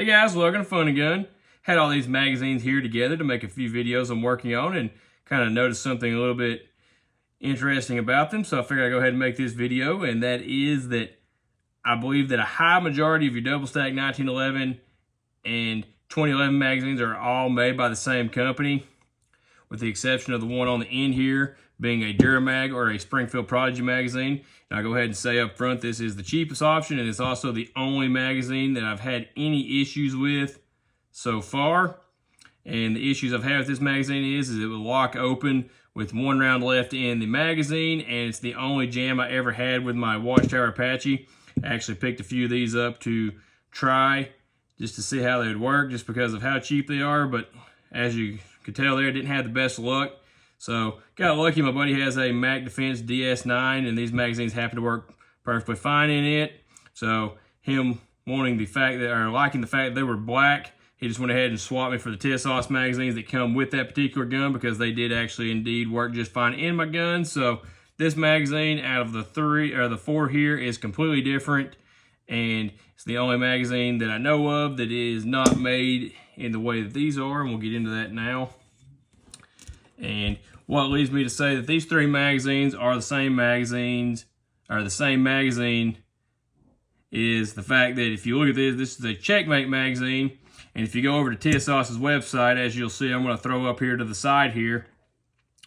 Hey guys, welcome to FunNGun. Had all these magazines here together to make a few videos I'm working on and kind of noticed something a little bit interesting about them. So I figured I'd go ahead and make this video, and that is that I believe that a high majority of your double stack 1911 and 2011 magazines are all made by the same company, with the exception of the one on the end here being a Duramag or a Springfield Prodigy magazine. And I'll go ahead and say up front, this is the cheapest option, and it's also the only magazine that I've had any issues with so far. And the issues I've had with this magazine is it will lock open with one round left in the magazine, and it's the only jam I ever had with my Watchtower Apache. I actually picked a few of these up to try just to see how they would work, just because of how cheap they are, but as you could tell there, didn't have the best luck. So got lucky, my buddy has a Mac Defense DS9, and these magazines happen to work perfectly fine in it. So him wanting the fact that, or liking the fact that they were black, he just went ahead and swapped me for the TSOS magazines that come with that particular gun, because they did actually indeed work just fine in my gun. So this magazine out of the four here is completely different, and it's the only magazine that I know of that is not made in the way that these are, and we'll get into that now. And what leads me to say that these three magazines are the same magazines, or the same magazine, is the fact that if you look at this is a Checkmate magazine, and if you go over to TSOS's website, as you'll see, I'm going to throw up here to the side here,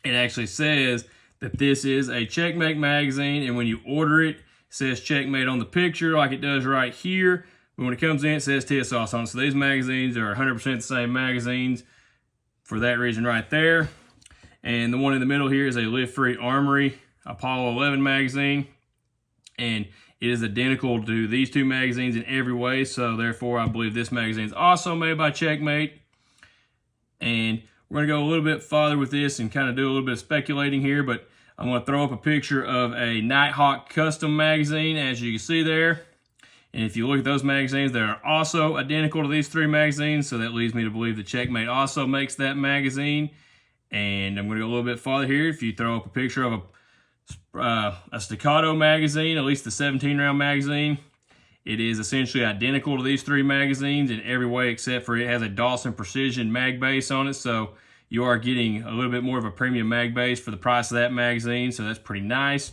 it actually says that this is a Checkmate magazine, and when you order it, it says Checkmate on the picture like it does right here, but when it comes in, it says TSOS on it. So these magazines are 100% the same magazines for that reason right there. And the one in the middle here is a Live Free Armory Apollo 11 magazine, and it is identical to these two magazines in every way, so therefore I believe this magazine is also made by Checkmate. And we're going to go a little bit farther with this and kind of do a little bit of speculating here, but I'm going to throw up a picture of a Nighthawk custom magazine, as you can see there. And if you look at those magazines, they are also identical to these three magazines, so that leads me to believe that Checkmate also makes that magazine. And I'm going to go a little bit farther here. If you throw up a picture of a Staccato magazine, at least the 17-round magazine, it is essentially identical to these three magazines in every way, except for it has a Dawson Precision mag base on it. So you are getting a little bit more of a premium mag base for the price of that magazine, so that's pretty nice.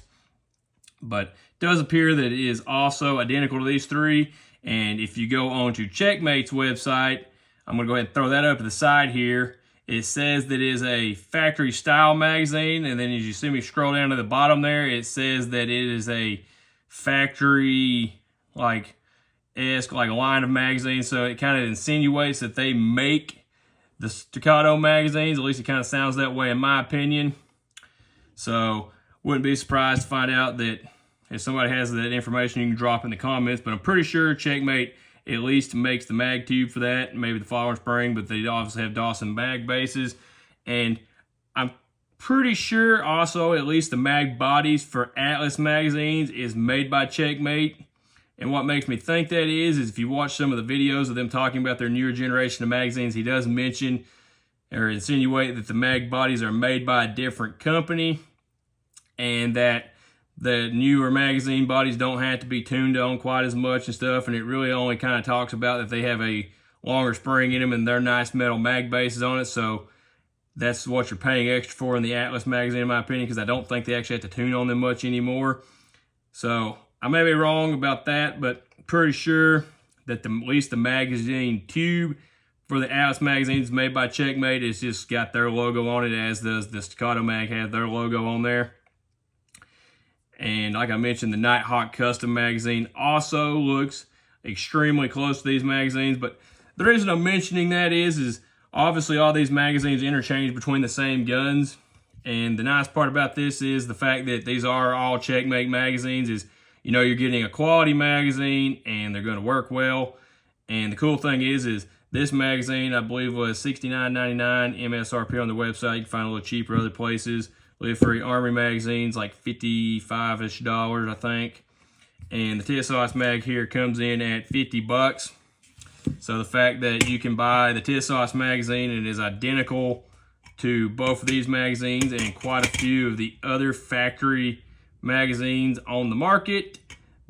But it does appear that it is also identical to these three. And if you go on to Checkmate's website, I'm going to go ahead and throw that up to the side here. It says that it is a factory style magazine, and then as you see me scroll down to the bottom there, it says that it is a factory esque line of magazines. So it kind of insinuates that they make the Staccato magazines. At least it kind of sounds that way in my opinion. So wouldn't be surprised to find out that if somebody has that information, you can drop in the comments. But I'm pretty sure Checkmate at least makes the mag tube for that, maybe the flower spring, but they obviously have Dawson mag bases. And I'm pretty sure also at least the mag bodies for Atlas magazines is made by Checkmate. And what makes me think that is if you watch some of the videos of them talking about their newer generation of magazines, he does mention or insinuate that the mag bodies are made by a different company, and that the newer magazine bodies don't have to be tuned on quite as much and stuff, and it really only kind of talks about that they have a longer spring in them and they're nice metal mag bases on it. So that's what you're paying extra for in the Atlas magazine, in my opinion, because I don't think they actually have to tune on them much anymore. So I may be wrong about that, but pretty sure that at least the magazine tube for the Atlas magazine is made by Checkmate. It's just got their logo on it, as does the Staccato mag has their logo on there. And like I mentioned, the Nighthawk Custom magazine also looks extremely close to these magazines. But the reason I'm mentioning that is obviously all these magazines interchange between the same guns. And the nice part about this is the fact that these are all Checkmate magazines is, you know, you're getting a quality magazine and they're going to work well. And the cool thing is this magazine, I believe, was $69.99 MSRP on the website. You can find a little cheaper other places. Live Free Armory magazines, like $55-ish, I think. And the TSOS mag here comes in at 50 bucks. So the fact that you can buy the TSOS magazine and it is identical to both of these magazines and quite a few of the other factory magazines on the market,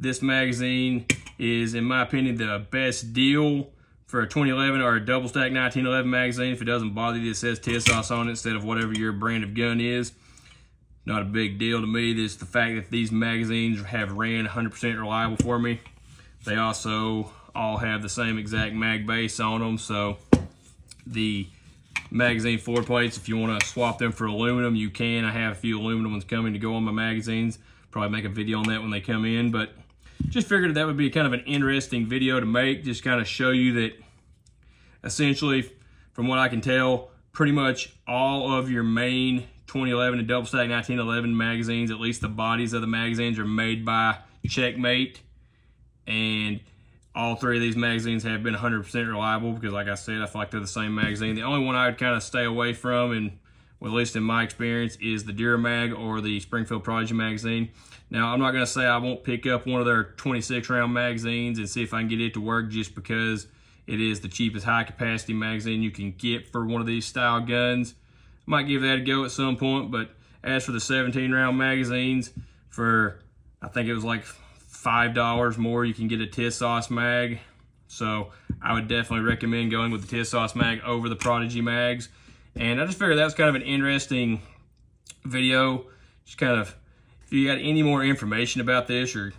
this magazine is, in my opinion, the best deal for a 2011 or a double stack 1911 magazine, if it doesn't bother you, it says TSOS on it instead of whatever your brand of gun is. Not a big deal to me. This is the fact that these magazines have ran 100% reliable for me. They also all have the same exact mag base on them, so the magazine floor plates, if you want to swap them for aluminum, you can. I have a few aluminum ones coming to go on my magazines. Probably make a video on that when they come in, but just figured that would be kind of an interesting video to make, just kind of show you that essentially, from what I can tell, pretty much all of your main 2011 and double stack 1911 magazines, at least the bodies of the magazines, are made by Checkmate, and all three of these magazines have been 100% reliable because, like I said, I feel like they're the same magazine. The only one I would kind of stay away from, and well, at least in my experience, is the Duramag or the Springfield Prodigy magazine. Now, I'm not going to say I won't pick up one of their 26-round magazines and see if I can get it to work, just because it is the cheapest high-capacity magazine you can get for one of these style guns. Might give that a go at some point, but as for the 17-round magazines, for I think it was like $5 more, you can get a TSOS mag. So I would definitely recommend going with the TSOS mag over the Prodigy mags. And I just figured that was kind of an interesting video. Just kind of, if you got any more information about this or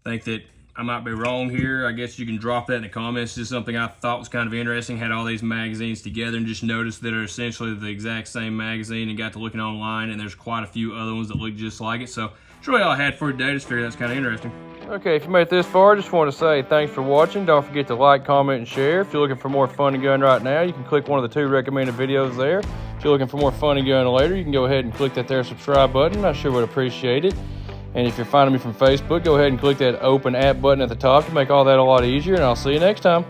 think that I might be wrong here, I guess you can drop that in the comments. Just something I thought was kind of interesting. Had all these magazines together and just noticed that are essentially the exact same magazine, and got to looking online, and there's quite a few other ones that look just like it. So that's really all I had for today. Just figured that's kind of interesting. Okay, if you made it this far, just want to say thanks for watching. Don't forget to like, comment, and share. If you're looking for more Fun and Gun right now, you can click one of the 2 recommended videos there. If you're looking for more Fun and Gun later, you can go ahead and click that there subscribe button. I sure would appreciate it. And if you're finding me from Facebook, go ahead and click that open app button at the top to make all that a lot easier, and I'll see you next time.